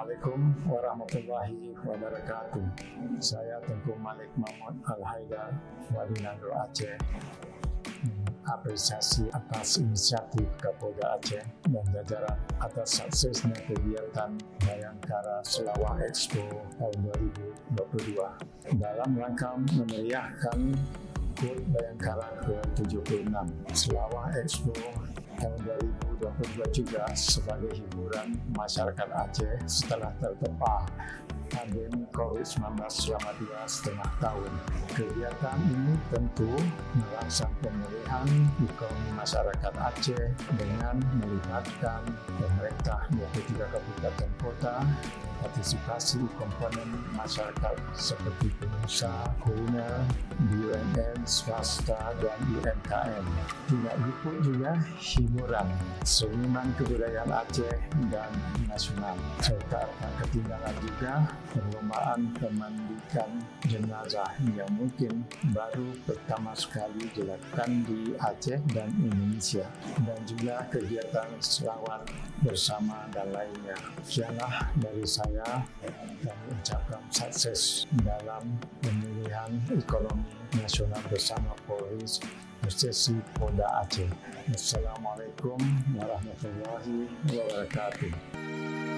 Assalamualaikum warahmatullahi wabarakatuh. Saya Tengku Malik Mahmud Al-Haidar, Wali Nangro Aceh, apresiasi atas inisiatif Kapolda Aceh dan jajaran atas suksesnya kegiatan Bayangkara Selawah Expo tahun 2022 dalam rangka memeriahkan HUT Bayangkara ke-76. Selawah Expo tahun 2022 juga sebagai hiburan masyarakat Aceh setelah tertempa pandemi COVID-19 selama 2,5 tahun. Kegiatan ini tentu merangsang pemulihan ekonomi masyarakat Aceh dengan melibatkan pemerintah 23 kabupaten kota, partisipasi komponen masyarakat seperti pengusaha, kuliner, BUMN, swasta, dan UMKM. Tidak luput juga hiburan, seniman kebudayaan Aceh dan nasional, serta tak ketinggalan juga perlombaan pemandikan jenazah yang mungkin baru pertama sekali dilakukan di Aceh dan Indonesia, dan juga kegiatan selawat bersama dan lainnya. Sekianlah dari saya, kami ucapkan sukses dalam pemulihan ekonomi nasional bersama Polri Prosesi Polda Aceh. Assalamualaikum warahmatullahi wabarakatuh.